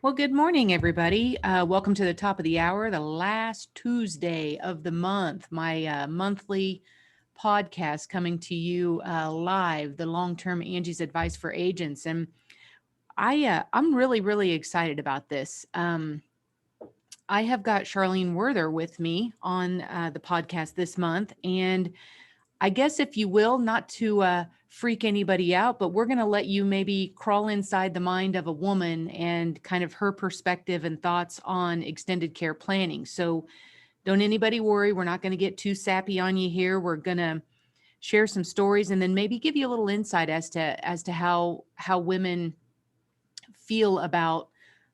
Well, good morning, everybody. Welcome to the top of the hour, the last Tuesday of the month, my monthly podcast coming to you live, the long-term Angie's Advice for Agents. And I'm really, really excited about this. I have got Charlene Werther with me on the podcast this month. And I guess, if you will, not to freak anybody out, but we're going to let you maybe crawl inside the mind of a woman and kind of her perspective and thoughts on extended care planning. So don't anybody worry. We're not going to get too sappy on you here. We're going to share some stories and then maybe give you a little insight as to how women feel about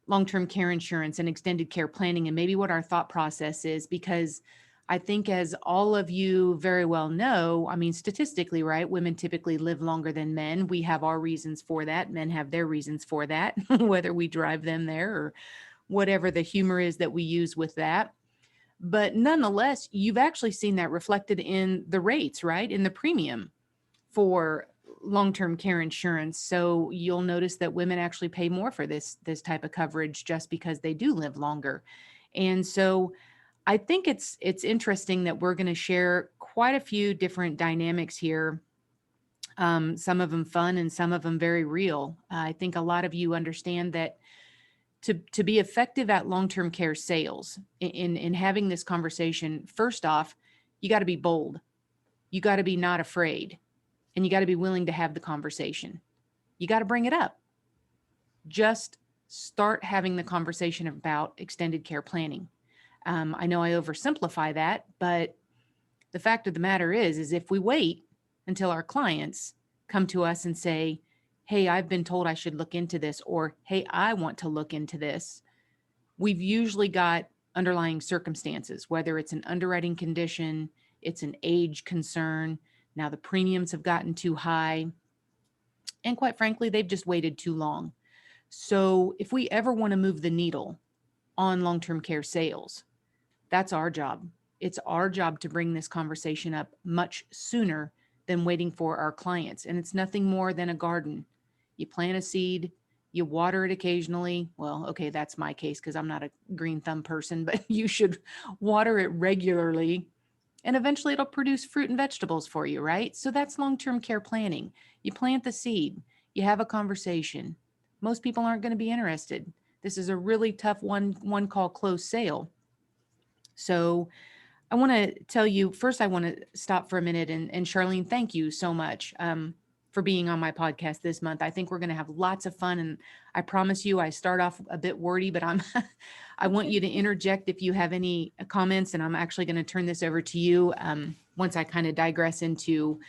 long-term care insurance and extended care planning and maybe what our thought process is, because I think, as all of you very well know, I mean, statistically, right, women typically live longer than men. We have our reasons for that. Men have their reasons for that, whether we drive them there or whatever the humor is that we use with that. But nonetheless, you've actually seen that reflected in the rates, right, in the premium for long-term care insurance. So you'll notice that women actually pay more for this type of coverage just because they do live longer. And so I think it's interesting that we're going to share quite a few different dynamics here. Some of them fun and some of them very real. I think a lot of you understand that to be effective at long-term care sales in having this conversation, first off, you got to be bold. You got to be not afraid, and you got to be willing to have the conversation. You got to bring it up. Just start having the conversation about extended care planning. I know I oversimplify that, but the fact of the matter is if we wait until our clients come to us and say, hey, I've been told I should look into this, or hey, I want to look into this, we've usually got underlying circumstances, whether it's an underwriting condition, it's an age concern. Now the premiums have gotten too high. And quite frankly, they've just waited too long. So if we ever want to move the needle on long-term care sales, that's our job. It's our job to bring this conversation up much sooner than waiting for our clients. And it's nothing more than a garden. You plant a seed, you water it occasionally. Well, okay, that's my case because I'm not a green thumb person, but you should water it regularly. And eventually it'll produce fruit and vegetables for you, right? So that's long-term care planning. You plant the seed, you have a conversation. Most people aren't going to be interested. This is a really tough one call close sale. So I want to tell you first, I want to stop for a minute. And Charlene, thank you so much for being on my podcast this month. I think we're going to have lots of fun. And I promise you, I start off a bit wordy, but I want you to interject if you have any comments. And I'm actually going to turn this over to you once I kind of digress into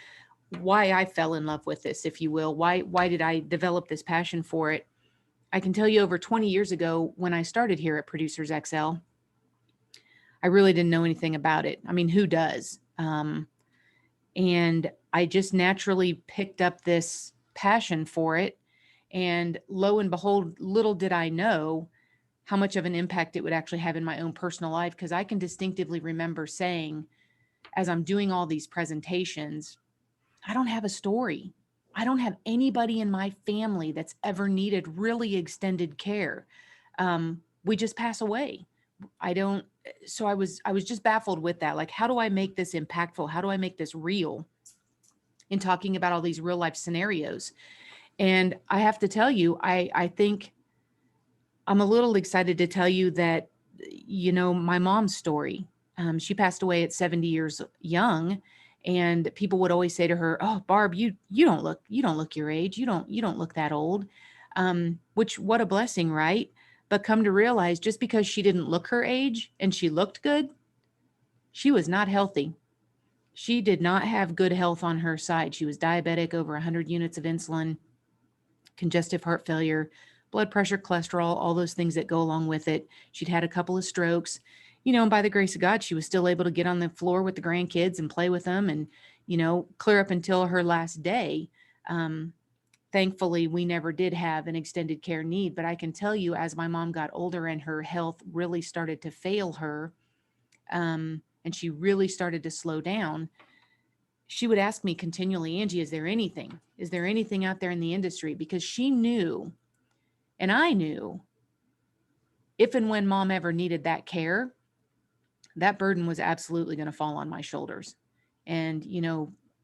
why I fell in love with this, if you will. Why did I develop this passion for it? I can tell you, over 20 years ago, when I started here at Producers XL, I really didn't know anything about it. I mean, who does? And I just naturally picked up this passion for it. And lo and behold, little did I know how much of an impact it would actually have in my own personal life. Because I can distinctively remember saying, as I'm doing all these presentations, I don't have a story. I don't have anybody in my family that's ever needed really extended care. We just pass away. I don't. So I was just baffled with that. Like, how do I make this impactful? How do I make this real in talking about all these real life scenarios? And I have to tell you, I think I'm a little excited to tell you that, my mom's story. She passed away at 70 years young, and people would always say to her, "Oh, Barb, you don't look your age. You don't look that old." Which, what a blessing, right? But come to realize, just because she didn't look her age and she looked good, she was not healthy. She did not have good health on her side. She was diabetic, over 100 units of insulin, congestive heart failure, blood pressure, cholesterol, all those things that go along with it. She'd had a couple of strokes, and by the grace of God, she was still able to get on the floor with the grandkids and play with them and, clear up until her last day. Thankfully, we never did have an extended care need, but I can tell you, as my mom got older and her health really started to fail her, and she really started to slow down, she would ask me continually, Angie, is there anything? Is there anything out there in the industry? Because she knew, and I knew, if and when mom ever needed that care, that burden was absolutely going to fall on my shoulders. And,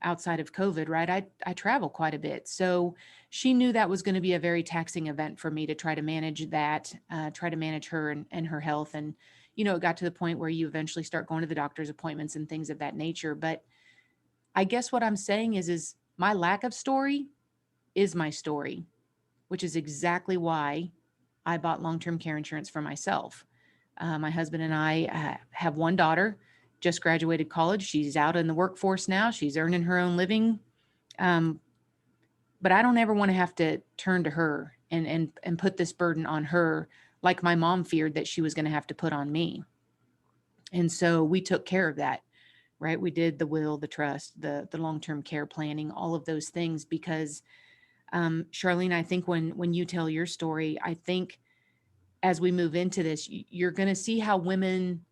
outside of COVID, right, I travel quite a bit. So she knew that was going to be a very taxing event for me to try to manage that, try to manage her and her health. And, it got to the point where you eventually start going to the doctor's appointments and things of that nature. But I guess what I'm saying is my lack of story is my story, which is exactly why I bought long-term care insurance for myself. My husband and I have one daughter, just graduated college. She's out in the workforce now. She's earning her own living. Um, but I don't ever want to have to turn to her and put this burden on her, like my mom feared that she was going to have to put on me. And so we took care of that, right? We did the will, the trust, the long-term care planning, all of those things, because Charlene, I think when you tell your story, I think as we move into this, you're going to see how women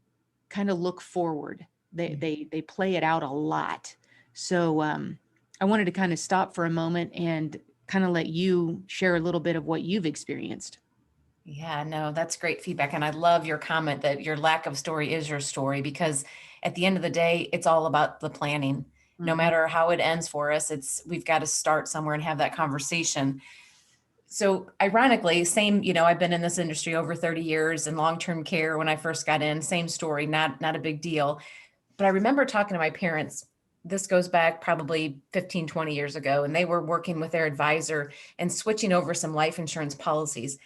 kind of look forward. They play it out a lot. So I wanted to kind of stop for a moment and kind of let you share a little bit of what you've experienced. Yeah, no, that's great feedback. And I love your comment that your lack of story is your story, because at the end of the day, it's all about the planning. No Mm-hmm. matter how it ends for us, we've got to start somewhere and have that conversation. So ironically, same, I've been in this industry over 30 years in long-term care. When I first got in, same story, not a big deal. But I remember talking to my parents. This goes back probably 15, 20 years ago, and they were working with their advisor and switching over some life insurance policies.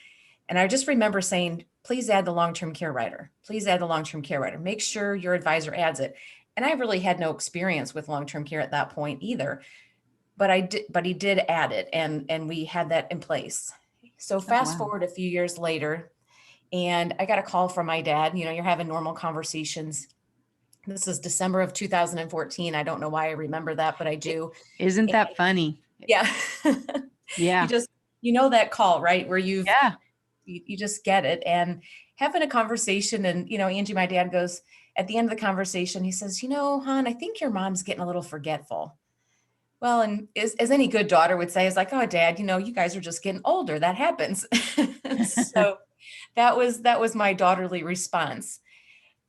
And I just remember saying, please add the long-term care rider. Please add the long-term care rider. Make sure your advisor adds it. And I really had no experience with long-term care at that point either. But he did add it, and we had that in place. So Oh, fast wow. forward a few years later, and I got a call from my dad. You're having normal conversations. This is December of 2014. I don't know why I remember that, but I do. Isn't that funny? Yeah. You Yeah. just, that call, right? Where Yeah. you just get it, and having a conversation. And, Angie, my dad goes, at the end of the conversation, he says, hon, I think your mom's getting a little forgetful. Well, and as any good daughter would say, is like, oh, dad, you guys are just getting older. That happens. So that was my daughterly response.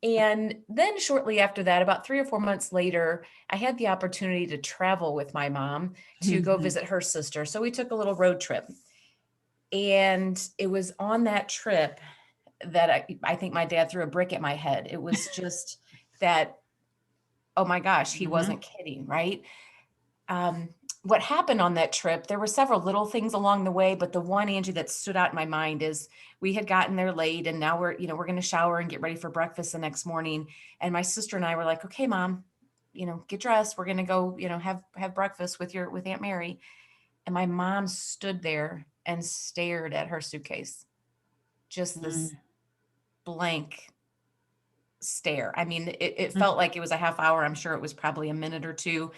And then shortly after that, about 3 or 4 months later, I had the opportunity to travel with my mom to go Mhm. visit her sister. So we took a little road trip. And it was on that trip that I think my dad threw a brick at my head. It was just that, oh my gosh, he Mhm. wasn't kidding, right? Um, what happened on that trip, there were several little things along the way, but the one, Angie, that stood out in my mind is we had gotten there late, and now we're going to shower and get ready for breakfast the next morning. And my sister and I were like, okay, mom, get dressed. We're going to go, have breakfast with Aunt Mary. And my mom stood there and stared at her suitcase, just this Mm. blank stare. I mean, it Mm. felt like it was a half hour. I'm sure it was probably a minute or two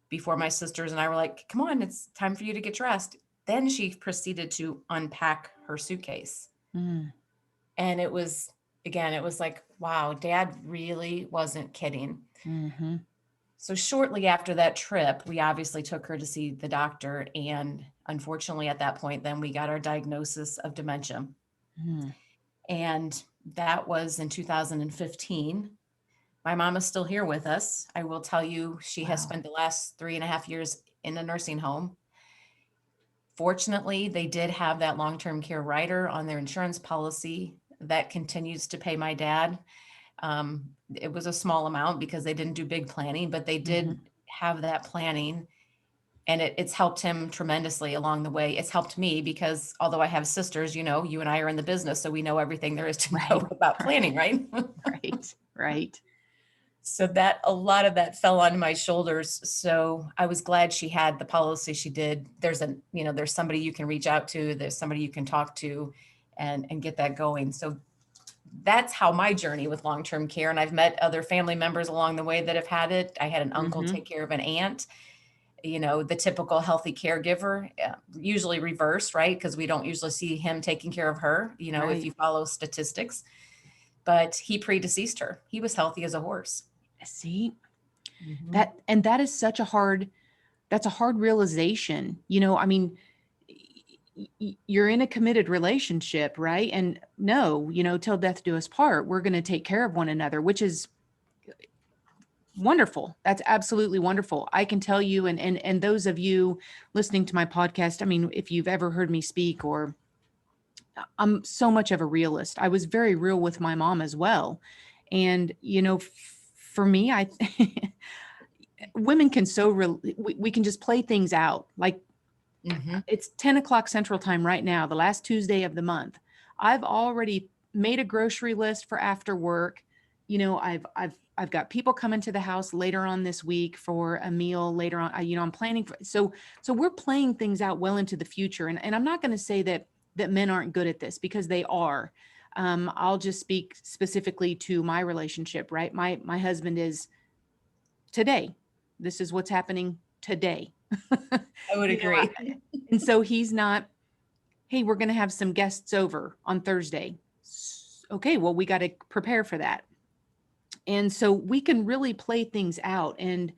before my sisters and I were like, come on, it's time for you to get dressed. Then she proceeded to unpack her suitcase. Mm. And it was like, wow, dad really wasn't kidding. Mhm. So shortly after that trip, we obviously took her to see the doctor. And unfortunately, at that point, then we got our diagnosis of dementia. Mm. And that was in 2015. My mom is still here with us. I will tell you, she has Wow. spent the last 3.5 years in a nursing home. Fortunately, they did have that long-term care rider on their insurance policy that continues to pay my dad. It was a small amount because they didn't do big planning, but they Mhm. did have that planning, and it's helped him tremendously along the way. It's helped me because although I have sisters, you and I are in the business, so we know everything there is to Right. know about Right. planning, right? Right. Right. So that a lot of that fell on my shoulders. So I was glad she had the policy she did. There's somebody you can reach out to, there's somebody you can talk to and get that going. So that's how my journey with long-term care. And I've met other family members along the way that have had it. I had an uncle Mhm. take care of an aunt, the typical healthy caregiver, usually reversed, right? Because we don't usually see him taking care of her, if Right. you follow statistics. But he predeceased her. He was healthy as a horse. See, Mhm. that is such a hard that's a hard realization. I mean, you're in a committed relationship, right? And no, till death do us part, we're going to take care of one another, which is wonderful. That's absolutely wonderful. I can tell you, and those of you listening to my podcast, I mean, if you've ever heard me speak, or I'm so much of a realist. I was very real with my mom as well. And, for me, women can we can just play things out. Like, Mm-hmm. it's 10 o'clock Central Time right now, the last Tuesday of the month. I've already made a grocery list for after work. I've got people coming to the house later on this week for a meal later on. I'm planning for, so we're playing things out well into the future. And I'm not going to say that men aren't good at this, because they are. I'll just speak specifically to my relationship, right? My husband is today. This is what's happening today. I would you know, agree. and so he's not, hey, we're going to have some guests over on Thursday. Okay, well, we got to prepare for that. And so we can really play things out. And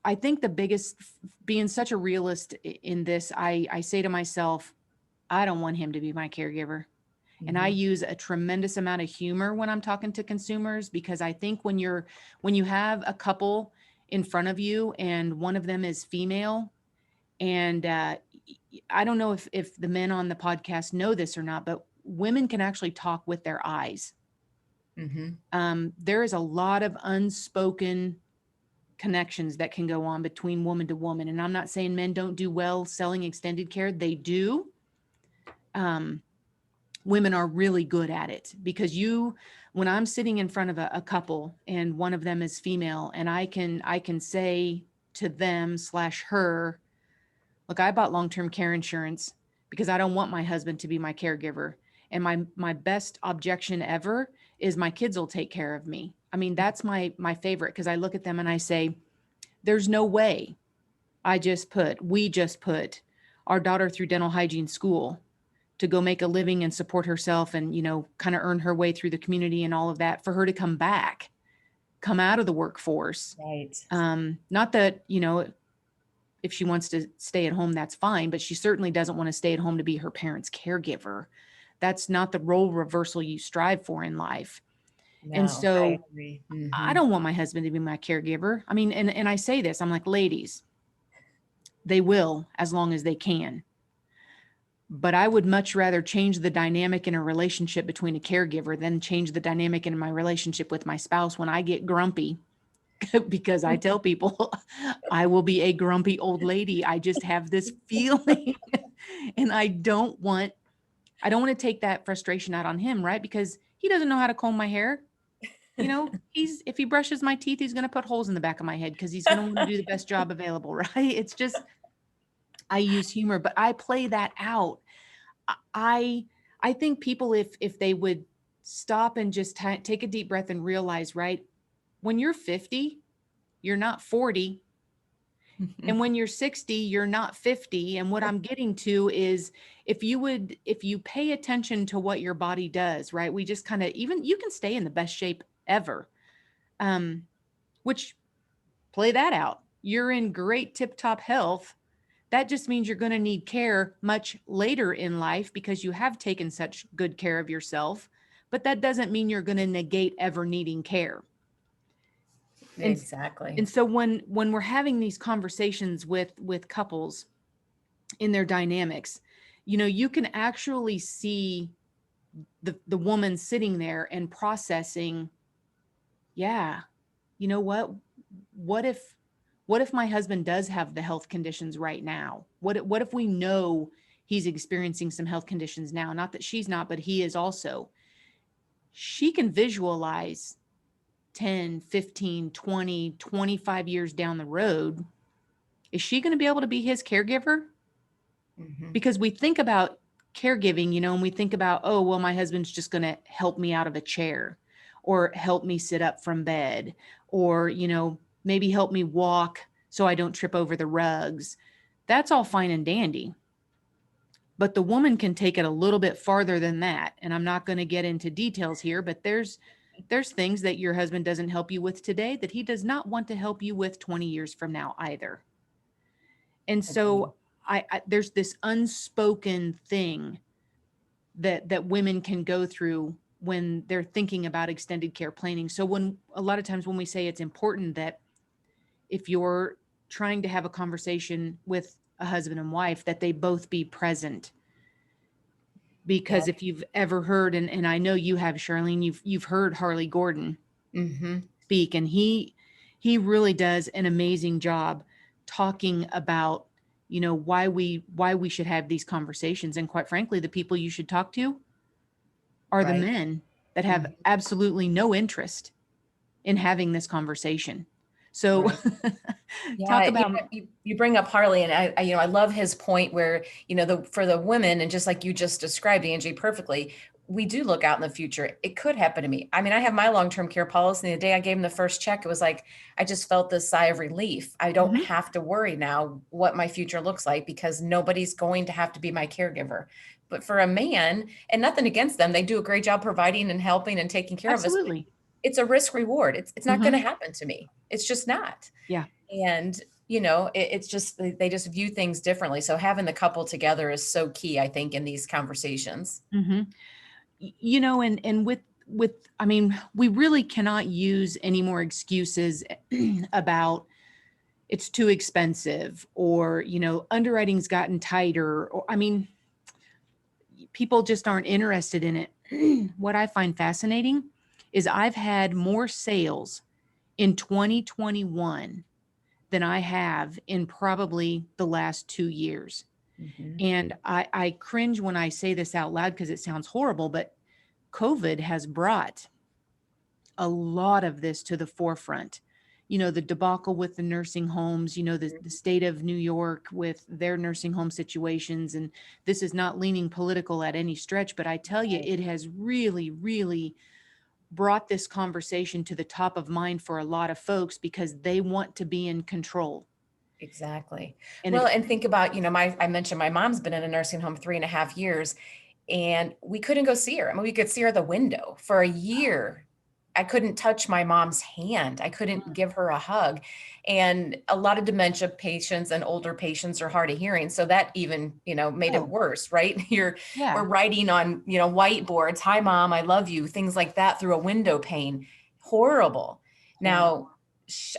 I think the biggest, being such a realist in this, I say to myself, I don't want him to be my caregiver. And I Mm-hmm. use a tremendous amount of humor when I'm talking to consumers, because I think when you have a couple in front of you and one of them is female, and I don't know if the men on the podcast know this or not, but women can actually talk with their eyes. Mm-hmm. There is a lot of unspoken connections that can go on between woman to woman. And I'm not saying men don't do well selling extended care. They do. Um, Women are really good at it, because when I'm sitting in front of a couple and one of them is female, and I can say to them slash her, look, I bought long-term care insurance because I don't want my husband to be my caregiver. And my best objection ever is my kids will take care of me. I mean, that's my favorite, because I look at them and I say, there's no way we just put our daughter through dental hygiene school to go make a living and support herself and, kind of earn her way through the community and all of that, for her to come out of the workforce. Right. Not that, if she wants to stay at home, that's fine, but she certainly doesn't want to stay at home to be her parents' caregiver. That's not the role reversal you strive for in life. And No, I so agree. I Mm-hmm. don't want my husband to be my caregiver. I mean, and I say this, I'm like, ladies, they will, as long as they can. But I would much rather change the dynamic in a relationship between a caregiver than change the dynamic in my relationship with my spouse when I get grumpy. Because I tell people I will be a grumpy old lady. I just have this feeling. And I don't want to take that frustration out on him, right? Because he doesn't know how to comb my hair. If he brushes my teeth, he's going to put holes in the back of my head, because he's going to want to do the best job available, right? It's just, I use humor, but I play that out. I I think people, if they would stop and just take a deep breath and realize, right, when you're 50, you're not 40. And when you're 60, you're not 50. And what I'm getting to is, if you pay attention to what your body does, right? We just kind of, even you can stay in the best shape ever. Um, which, play that out. You're in great tip top health. That just means you're going to need care much later in life, because you have taken such good care of yourself. But that doesn't mean you're going to negate ever needing care. And Exactly. and so when we're having these conversations with couples in their dynamics, you can actually see the woman sitting there and processing, yeah, you know what if what if my husband does have the health conditions right now? What if we know he's experiencing some health conditions now? Not that she's not, but he is also. She can visualize 10, 15, 20, 25 years down the road. Is she going to be able to be his caregiver? Mm-hmm. Because we think about caregiving, and we think about, oh, well, my husband's just going to help me out of a chair, or help me sit up from bed, or, maybe help me walk so I don't trip over the rugs. That's all fine and dandy. But the woman can take it a little bit farther than that. And I'm not going to get into details here, but there's things that your husband doesn't help you with today that he does not want to help you with 20 years from now either. And Agreed. so there's this unspoken thing that women can go through when they're thinking about extended care planning. So when a lot of times when we say it's important that if you're trying to have a conversation with a husband and wife, that they both be present. Yeah. Because if you've ever heard, and I know you have, Charlene, you've heard Harley Gordon Mm-hmm. speak, and he really does an amazing job talking about, why we should have these conversations. And quite frankly, the people you should talk to are the Right. men that have Mhm. absolutely no interest in having this conversation. So Right. talk Yeah, about. you bring up Harley, and I love his point where, for the women, and just like you just described, Angie, perfectly, we do look out in the future. It could happen to me. I mean, I have my long-term care policy, and the day I gave him the first check, it was like, I just felt this sigh of relief. I don't Mhm. have to worry now what my future looks like because nobody's going to have to be my caregiver. But for a man, and nothing against them, they do a great job providing and helping and taking care of us. But Absolutely. it's a risk reward. It's not going to Mhm. happen to me. It's just not. Yeah. And it's just they just view things differently, so having the couple together is so key, I think, in these conversations. Mhm. And with I mean, we really cannot use any more excuses about it's too expensive, or underwriting's gotten tighter, or I mean, people just aren't interested in it. What I find fascinating is I've had more sales in 2021 than I have in probably the last 2 years. Mhm. And I cringe when I say this out loud because it sounds horrible, but COVID has brought a lot of this to the forefront. The debacle with the nursing homes, the state of New York with their nursing home situations. And this is not leaning political at any stretch, but I tell you, Right. it has really, really brought this conversation to the top of mind for a lot of folks because they want to be in control. Exactly. And Well, it, and think about, I mentioned my mom's been in a nursing home 3.5 years, and we couldn't go see her. I mean, we could see her the window for a year. I couldn't touch my mom's hand. I couldn't give her a hug. And a lot of dementia patients and older patients are hard of hearing. So that even, made it oh, worse, right? We're yeah. writing on, whiteboards, "Hi, mom, I love you," things like that through a window pane. Horrible. Yeah. Now,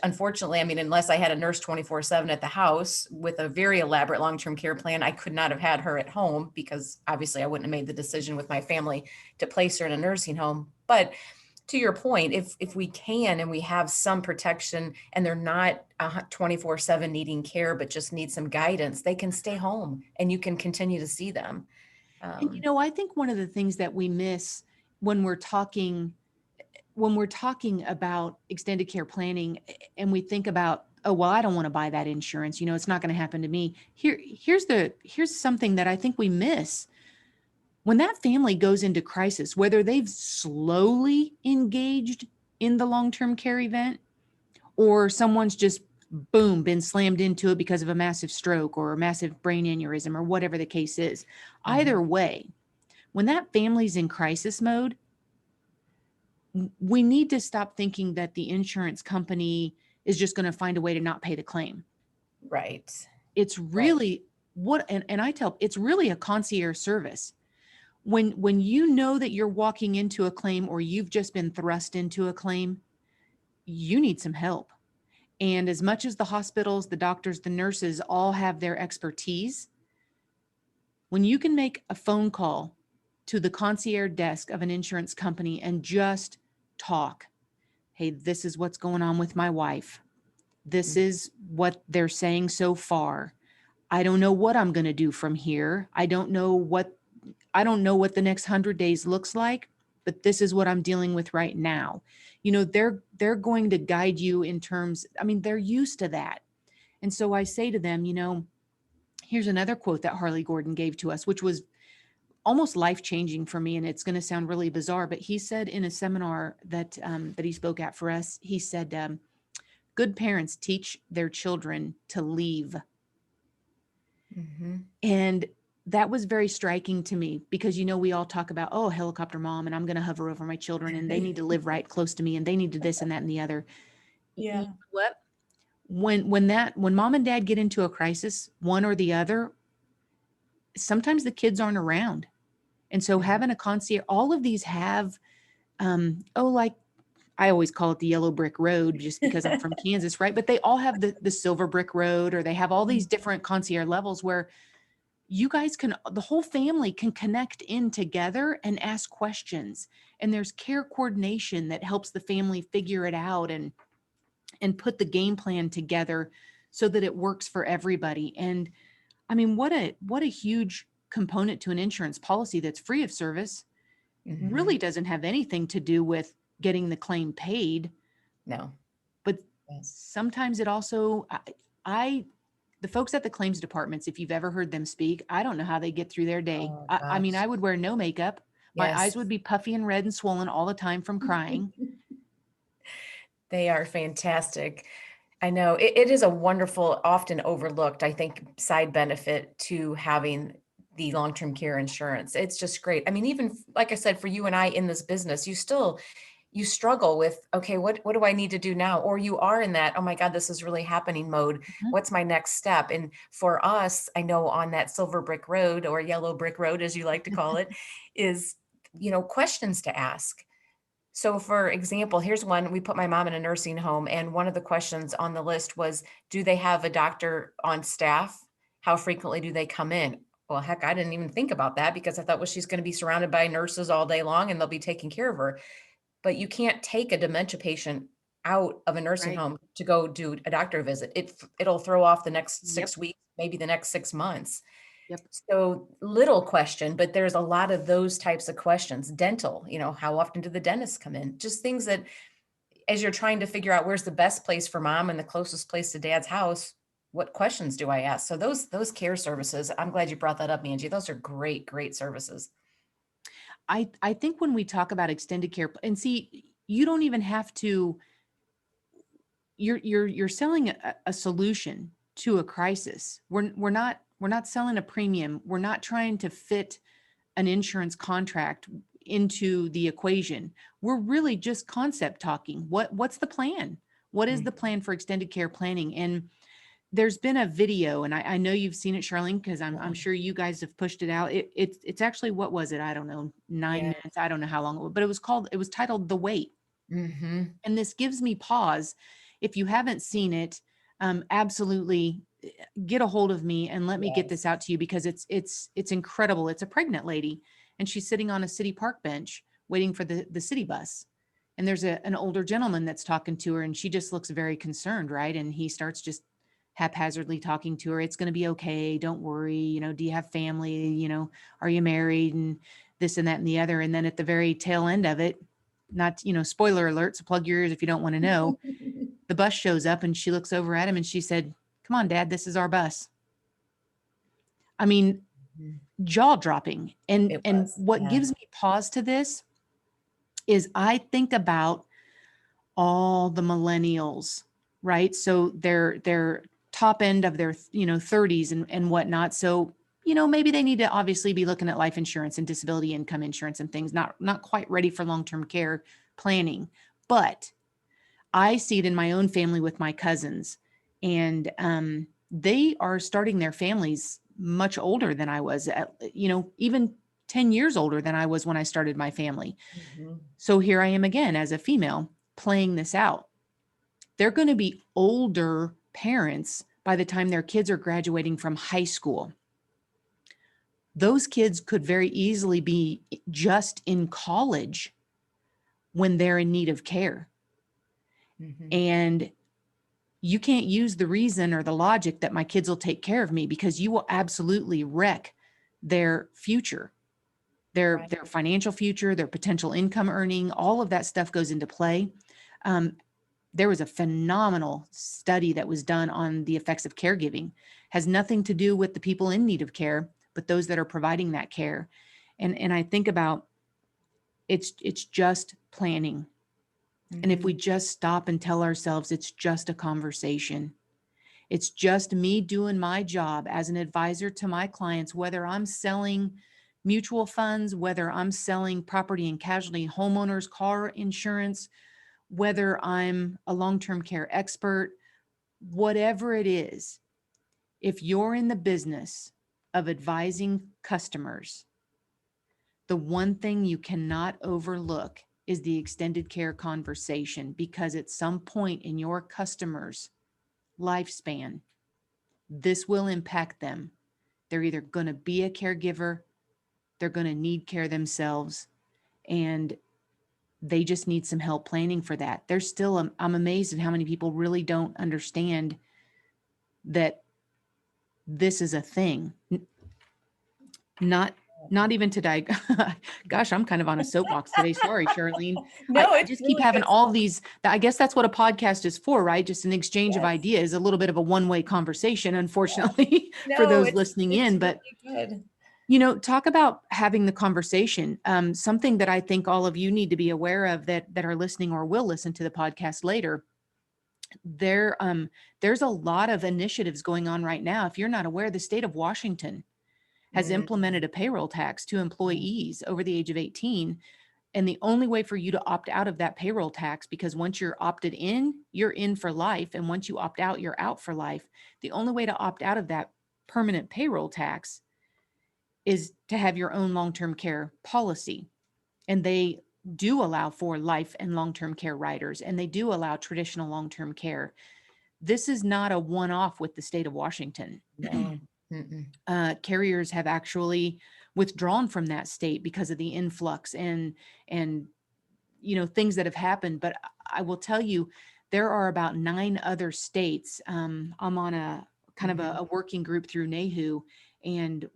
unfortunately, I mean, unless I had a nurse 24/7 at the house with a very elaborate long-term care plan, I could not have had her at home because obviously I wouldn't have made the decision with my family to place her in a nursing home. But to your point, if we can and we have some protection and they're not 24/7 needing care, but just need some guidance, they can stay home and you can continue to see them. And I think one of the things that we miss when we're talking about extended care planning, and we think about, oh, well, I don't want to buy that insurance, it's not going to happen to me. Here's something that I think we miss. When that family goes into crisis, whether they've slowly engaged in the long-term care event, or someone's just boom been slammed into it because of a massive stroke or a massive brain aneurysm or whatever the case is, either Mhm. way, when that family's in crisis mode, we need to stop thinking that the insurance company is just going to find a way to not pay the claim. Right. It's Right. really and I tell, it's really a concierge service. When you know that you're walking into a claim, or you've just been thrust into a claim, you need some help. And as much as the hospitals, the doctors, the nurses all have their expertise, when you can make a phone call to the concierge desk of an insurance company and just talk, hey, this is what's going on with my wife. This Mm. is what they're saying so far. I don't know what I'm going to do from here. I don't know what the next 100 days looks like, but this is what I'm dealing with right now. They're going to guide you in terms, I mean, they're used to that. And so I say to them, here's another quote that Harley Gordon gave to us, which was almost life changing for me. And it's going to sound really bizarre, but he said in a seminar that he spoke at for us, he said, good parents teach their children to leave. Mhm. And that was very striking to me because, we all talk about, oh, helicopter mom, and I'm going to hover over my children and they need to live right close to me and they need to this and that and the other. You know Yeah. what? When mom and dad get into a crisis, one or the other, sometimes the kids aren't around. And so Mhm. having a concierge, all of these have, like I always call it the yellow brick road just because I'm from Kansas, right? But they all have the silver brick road, or they have all these different concierge levels where you guys can, the whole family can connect in together and ask questions. And there's care coordination that helps the family figure it out and put the game plan together so that it works for everybody. And I mean, what a huge component to an insurance policy that's free of service, Mhm. really doesn't have anything to do with getting the claim paid. No. But Yeah. sometimes it also, I the folks at the claims departments, if you've ever heard them speak, I don't know how they get through their day. Oh I mean, gosh. I would wear no makeup. My eyes Yes. would be puffy and red and swollen all the time from crying. They are fantastic. I know it is a wonderful, often overlooked, I think, side benefit to having the long-term care insurance. It's just great. I mean, even like I said, for you and I in this business, you struggle with, okay, what do I need to do now? Or you are in that, oh my God, this is really happening mode. Mhm. What's my next step? And for us, I know on that silver brick road or yellow brick road, as you like to call it, is, questions to ask. So for example, here's one. We put my mom in a nursing home, and one of the questions on the list was, do they have a doctor on staff? How frequently do they come in? Well, heck, I didn't even think about that because I thought, well, she's going to be surrounded by nurses all day long and they'll be taking care of her. But you can't take a dementia patient out of a nursing Right. home to go do a doctor visit. It'll throw off the next Yep. 6 weeks, maybe the next 6 months. Yep. So little question, but there's a lot of those types of questions. Dental, how often do the dentists come in? Just things that as you're trying to figure out where's the best place for mom and the closest place to dad's house, what questions do I ask? So those care services, I'm glad you brought that up, Angie. Those are great, great services. I think when we talk about extended care, and see, you don't even have to, you're selling a solution to a crisis. We're not selling a premium. We're not trying to fit an insurance contract into the equation. We're really just concept talking. What's the plan? What is Mm, the plan for extended care planning? And there's been a video, and I know you've seen it, Charlene, because I'm yeah. sure you guys have pushed it out. It's actually, what was it? I don't know, 9 minutes. I don't know how long it was, but it was titled The Wait. Hmm. And this gives me pause. If you haven't seen it, absolutely get a hold of me and let me get Yes. this out to you, because it's incredible. It's a pregnant lady, and she's sitting on a city park bench waiting for the city bus. And there's an older gentleman that's talking to her, and she just looks very concerned, right? And he starts just haphazardly talking to her. It's going to be okay. Don't worry. Do you have family? Are you married? And this and that and the other. And then at the very tail end of it, not, spoiler alert, so plug your ears if you don't want to know, the bus shows up and she looks over at him and she said, "Come on, Dad, this is our bus." I mean, Mhm. jaw dropping. And It and was, what yeah. gives me pause to this is I think about all the millennials, right? So they're top end of their 30s and whatnot. So maybe they need to obviously be looking at life insurance and disability income insurance and things. Not quite ready for long-term care planning, but I see it in my own family with my cousins, and they are starting their families much older than I was, even 10 years older than I was when I started my family. Mhm. So here I am again as a female playing this out. They're going to be older parents by the time their kids are graduating from high school. Those kids could very easily be just in college when they're in need of care. Mhm. And you can't use the reason or the logic that my kids will take care of me, because you will absolutely wreck their future, Right. their financial future, their potential income earning. All of that stuff goes into play. Um, there was a phenomenal study that was done on the effects of caregiving. Has nothing to do with the people in need of care, but those that are providing that care. And I think about, it's just planning. And if we Mhm. just stop and tell ourselves it's just a conversation, it's just me doing my job as an advisor to my clients, whether I'm selling mutual funds, whether I'm selling property and casualty, homeowners, car insurance, whether I'm a long-term care expert, whatever it is. If you're in the business of advising customers, the one thing you cannot overlook is the extended care conversation, because at some point in your customer's lifespan, this will impact them. They're either going to be a caregiver, they're going to need care themselves, and they just need some help planning for that. There's still, I'm amazed at how many people really don't understand that this is a thing. Not even today. Gosh, I'm kind of on a soapbox today. Sorry, Charlene. No, I it's just keep really having good. all these. I guess that's what a podcast is for, right? Just an exchange of Yes. ideas, a little bit of a one-way conversation, unfortunately, for No, those listening it's in. really But, good. talk about having the conversation. Something that I think all of you need to be aware of that are listening or will listen to the podcast later. There's a lot of initiatives going on right now. If you're not aware, the state of Washington has Mm, implemented a payroll tax to employees over the age of 18. And the only way for you to opt out of that payroll tax, because once you're opted in, you're in for life. And once you opt out, you're out for life. The only way to opt out of that permanent payroll tax is to have your own long-term care policy. And they do allow for life and long-term care riders, and they do allow traditional long-term care. This is not a one-off with the state of Washington. no. Mm-mm. Carriers have actually withdrawn from that state because of the influx and things that have happened. But I will tell you, there are about 9 other states. I'm on a kind of Mhm. a working group through NAHU, and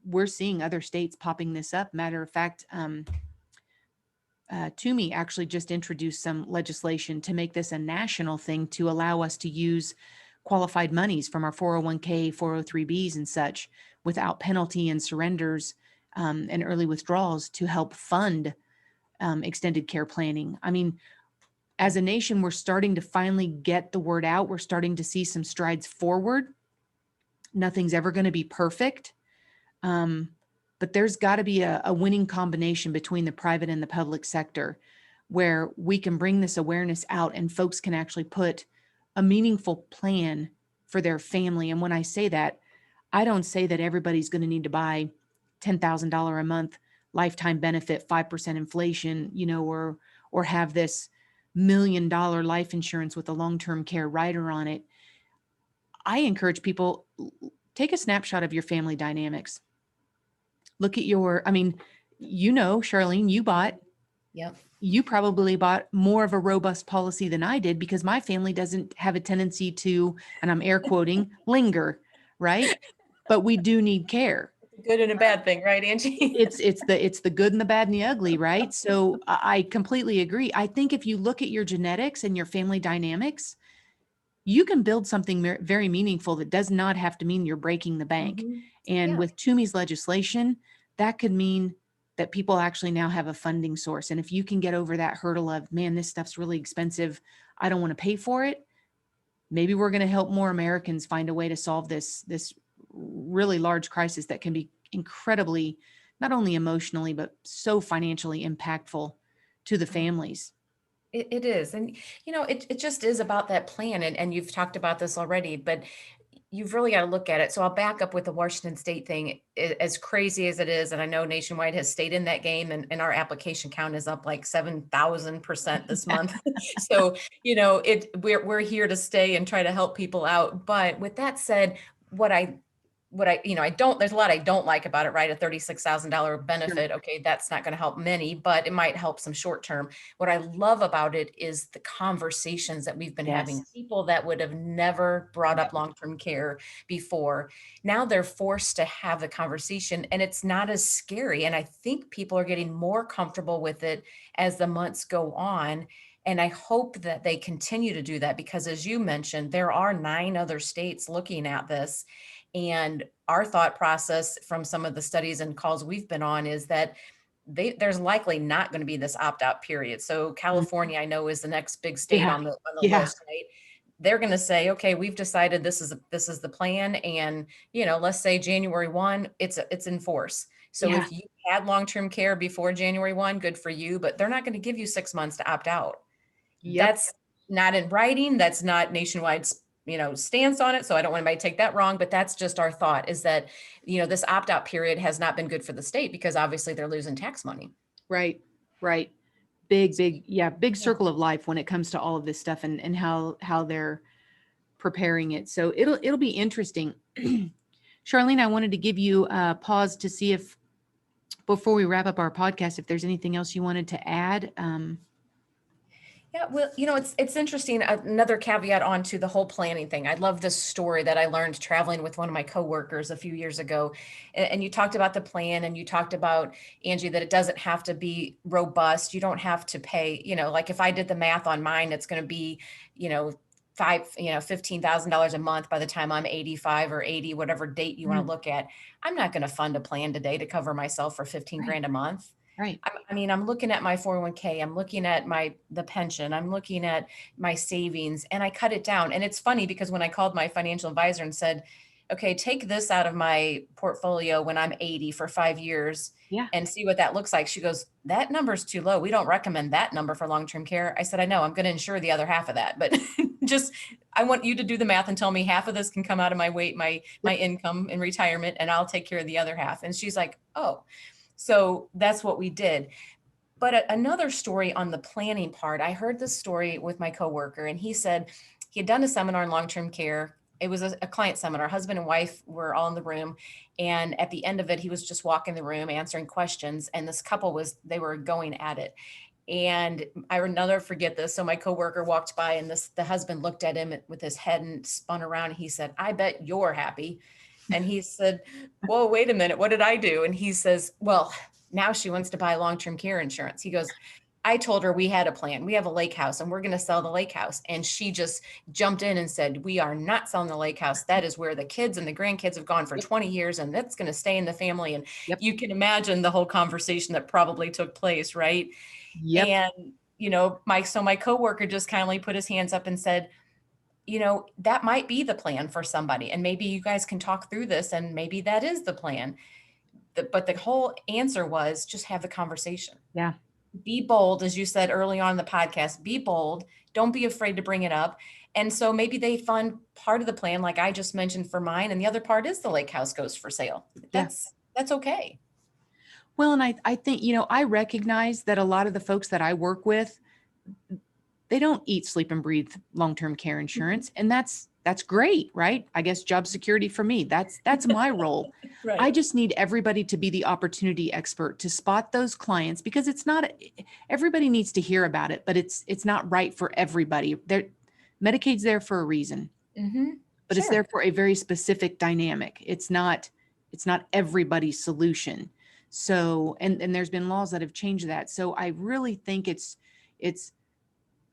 we're seeing other states popping this up. Matter of fact, Toomey actually just introduced some legislation to make this a national thing, to allow us to use qualified monies from our 401k, 403bs and such without penalty and surrenders, and early withdrawals to help fund extended care planning. I mean, as a nation, we're starting to finally get the word out. We're starting to see some strides forward. Nothing's ever going to be perfect. Um, but there's got to be a winning combination between the private and the public sector, where we can bring this awareness out and folks can actually put a meaningful plan for their family. And when I say that, I don't say that everybody's going to need to buy $10,000 a month lifetime benefit, 5% inflation, or have this $1 million life insurance with a long-term care rider on it. I encourage people, take a snapshot of your family dynamics. Look at Charlene, Yep. you probably bought more of a robust policy than I did, because my family doesn't have a tendency to, and I'm air quoting, linger, right? But we do need care. Good and a bad thing, right, Angie? It's the good and the bad and the ugly, right? So I completely agree. I think if you look at your genetics and your family dynamics, you can build something very meaningful that does not have to mean you're breaking the bank. Mhm. And Yeah. with Toomey's legislation, that could mean that people actually now have a funding source. And if you can get over that hurdle of, man, this stuff's really expensive, I don't want to pay for it, maybe we're going to help more Americans find a way to solve this really large crisis that can be incredibly, not only emotionally, but so financially impactful to the families. It is. And, it just is about that plan. And you've talked about this already, but you've really got to look at it. So I'll back up with the Washington State thing. As crazy as it is, and I know Nationwide has stayed in that game, and our application count is up like 7,000% this month. So, we're here to stay and try to help people out. But with that said, I don't, there's a lot I don't like about it, right? A $36,000 Sure. benefit. Okay. That's not going to help many, but it might help some short term. What I love about it is the conversations that we've been having. Yes. People that would have never brought Yep. up long-term care before. Now they're forced to have the conversation, and it's not as scary. And I think people are getting more comfortable with it as the months go on. And I hope that they continue to do that, because as you mentioned, there are 9 other states looking at this. And our thought process from some of the studies and calls we've been on is that there's likely not going to be this opt-out period. So Mhm. California, I know, is the next big state Yeah. on the Yeah. list, right? They're going to say, okay, we've decided this is the plan, and let's say January 1, it's in force. So Yeah. if you had long-term care before January 1, good for you, but they're not going to give you 6 months to opt out. Yep. That's not in writing. That's not Nationwide's stance on it. So I don't want anybody to take that wrong, but that's just our thought, is that, this opt-out period has not been good for the state because obviously they're losing tax money. Right. Right. Big Yeah. circle of life when it comes to all of this stuff and how they're preparing it. So it'll be interesting. Charlene, I wanted to give you a pause to see if before we wrap up our podcast, if there's anything else you wanted to add. Yeah, well, it's interesting. Another caveat onto the whole planning thing. I love this story that I learned traveling with one of my coworkers a few years ago. And you talked about the plan, and you talked about, Angie, that it doesn't have to be robust. You don't have to pay, like if I did the math on mine, it's going to be, you know, $15,000 a month by the time I'm 85 or 80, whatever date you want Mm, to look at. I'm not going to fund a plan today to cover myself for 15 right. grand a month. Right. I'm looking at my 401k, I'm looking at the pension, I'm looking at my savings, and I cut it down. And it's funny because when I called my financial advisor and said, okay, take this out of my portfolio when I'm 80 for 5 years Yeah. and see what that looks like. She goes, that number's too low. We don't recommend that number for long-term care. I said, I know, I'm going to insure the other half of that, but just, I want you to do the math and tell me half of this can come out of my Yep. income in retirement, and I'll take care of the other half. And she's like, oh. So that's what we did. But another story on the planning part, I heard this story with my coworker, and he said he had done a seminar in long-term care. It was a client seminar. Husband and wife were all in the room. And at the end of it, he was just walking the room answering questions. And this couple they were going at it. And I will never forget this. So my coworker walked by, and the husband looked at him with his head and spun around. He said, I bet you're happy. And he said, whoa, wait a minute. What did I do? And he says, well, now she wants to buy long-term care insurance. He goes, I told her we had a plan. We have a lake house and we're going to sell the lake house. And she just jumped in and said, we are not selling the lake house. That is where the kids and the grandkids have gone for Yep. 20 years. And that's going to stay in the family. And Yep. you can imagine the whole conversation that probably took place. Right. Yep. And, my coworker just kindly put his hands up and said, that might be the plan for somebody. And maybe you guys can talk through this, and maybe that is the plan. But the whole answer was just have the conversation. Yeah. Be bold, as you said early on in the podcast, be bold. Don't be afraid to bring it up. And so maybe they fund part of the plan, like I just mentioned for mine, and the other part is the lake house goes for sale. Yeah. That's okay. Well, and I think, I recognize that a lot of the folks that I work with, they don't eat, sleep, and breathe long-term care insurance. And that's great, right? I guess job security for me. That's my role. I Right. just need everybody to be the opportunity expert to spot those clients, because it's not everybody needs to hear about it, but it's not right for everybody. Medicaid's there for a reason, Mm-hmm. but it's Sure. there for a very specific dynamic. It's not everybody's solution. So, and there's been laws that have changed that. So I really think it's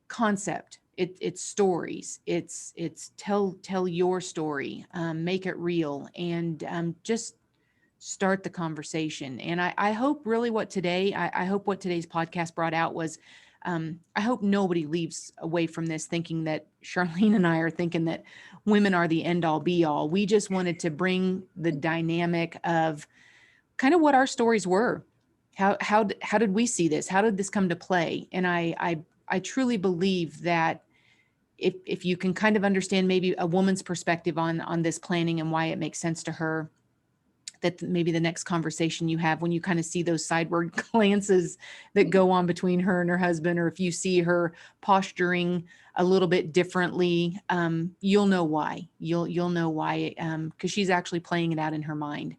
concept, it's stories, it's tell your story, make it real, and just start the conversation. And I hope really I hope what today's podcast brought out was, I hope nobody leaves away from this thinking that Charlene and I are thinking that women are the end all be all. We just wanted to bring the dynamic of kind of what our stories were. How did we see this? How did this come to play? And I truly believe that if you can kind of understand maybe a woman's perspective on this planning and why it makes sense to her, that maybe the next conversation you have, when you kind of see those sideward glances that go on between her and her husband, or if you see her posturing a little bit differently, you'll know why. You'll know why, because she's actually playing it out in her mind.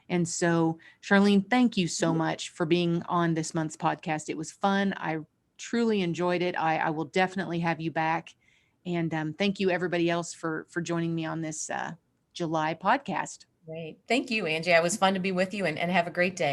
And so, Charlene, thank you so much for being on this month's podcast. It was fun. I truly enjoyed it. I will definitely have you back. And thank you, everybody else, for joining me on this July podcast. Great. Thank you, Angie. It was fun to be with you, and have a great day.